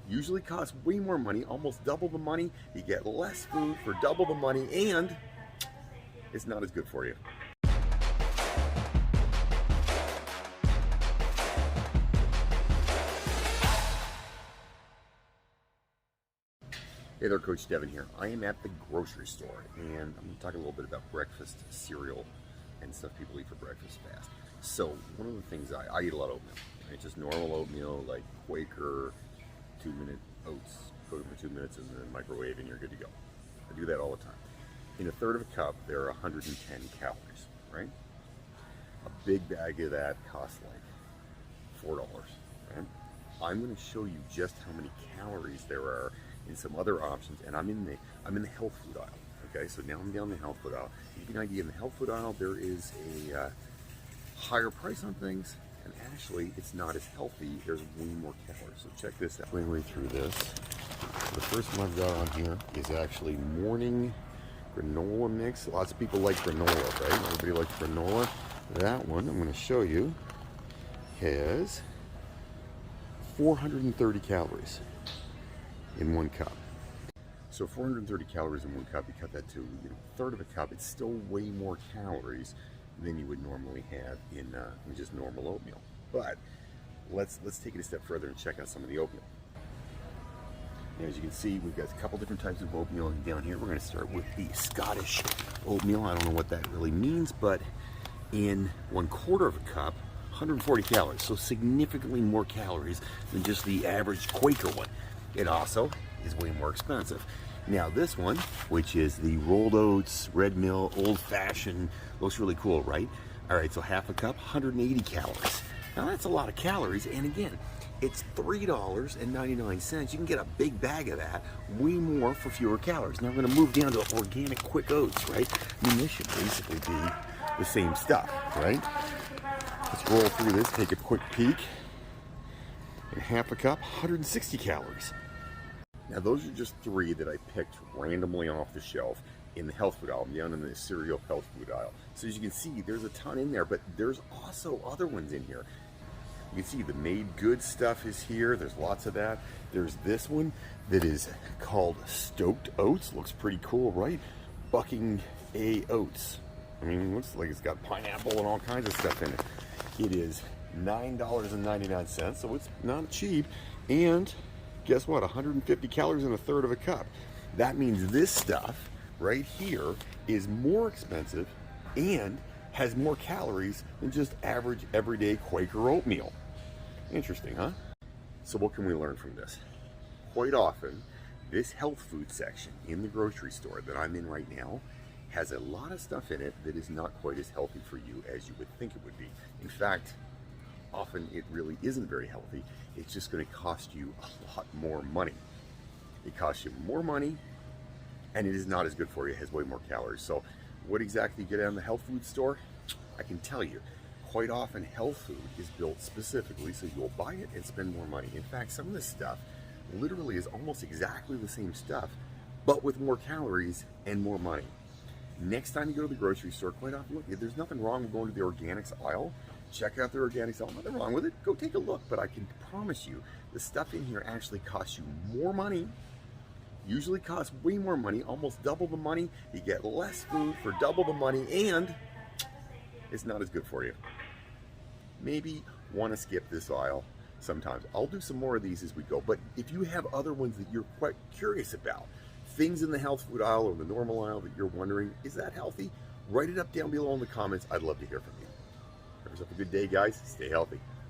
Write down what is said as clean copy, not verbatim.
Usually costs way more money, almost double the money. You get less food for double the money, and it's not as good for you. Hey there, Coach Devin here. I am at the grocery store, and I'm going to talk a little bit about breakfast cereal and stuff people eat for breakfast fast. So one of the things I eat a lot of oatmeal. Right? Just normal oatmeal, like Quaker, 2-minute oats. Put them for 2 minutes in the microwave, and you're good to go. I do that all the time. In a third of a cup, there are 110 calories, right? A big bag of that costs like $4. Right? I'm going to show you just how many calories there are in some other options, and I'm in the health food aisle. Okay, so now I'm down the health food aisle. To give you an idea, in the health food aisle, there is a higher price on things, and actually, it's not as healthy. There's way more calories. So check this out. Way through this. The first one I've got on here is actually morning granola mix. Lots of people like granola, right? Everybody likes granola. That one I'm going to show you has 430 calories in 1 cup. So 430 calories in 1 cup, you cut that to a third of a cup, it's still way more calories than you would normally have in just normal oatmeal. But let's take it a step further and check out some of the oatmeal. Now, as you can see, we've got a couple different types of oatmeal, and down here we're going to start with the Scottish oatmeal. I don't know what that really means, but in 1/4 of a cup, 140 calories, so significantly more calories than just the average Quaker one. It also is way more expensive. Now this one, which is the rolled oats, red mill, old fashioned, looks really cool, right? All right, so half a cup, 180 calories. Now that's a lot of calories, and again, it's $3.99. You can get a big bag of that, way more for fewer calories. Now we're gonna move down to organic quick oats, right? I mean, this should basically be the same stuff, right? Let's roll through this, take a quick peek. In half a cup, 160 calories. Now those are just 3 that I picked randomly off the shelf in the health food aisle. I'm down in the cereal health food aisle. So as you can see, there's a ton in there, but there's also other ones in here. You can see the made good stuff is here. There's lots of that. There's this one that is called Stoked Oats. Looks pretty cool, right? Bucking A Oats. I mean, it looks like it's got pineapple and all kinds of stuff in it. It is $9.99, so it's not cheap. And guess what? 150 calories in a third of a cup. That means this stuff right here is more expensive and has more calories than just average everyday Quaker oatmeal. Interesting, huh? So what can we learn from this? Quite often, this health food section in the grocery store that I'm in right now has a lot of stuff in it that is not quite as healthy for you as you would think it would be. In fact, often it really isn't very healthy. It's just going to cost you a lot more money. It costs you more money, and it is not as good for you. It has way more calories. So what exactly you get out in the health food store? I can tell you, quite often health food is built specifically so you'll buy it and spend more money. In fact, some of this stuff literally is almost exactly the same stuff, but with more calories and more money. Next time you go to the grocery store, quite often, look, there's nothing wrong with going to the organics aisle. Check out the organics aisle. Nothing wrong with it. Go take a look. But I can promise you, the stuff in here actually costs you more money. Usually costs way more money, almost double the money. You get less food for double the money, and it's not as good for you. Maybe want to skip this aisle sometimes. I'll do some more of these as we go. But if you have other ones that you're quite curious about, things in the health food aisle or the normal aisle that you're wondering, is that healthy? Write it up down below in the comments. I'd love to hear from you. Have yourself a good day, guys. Stay healthy.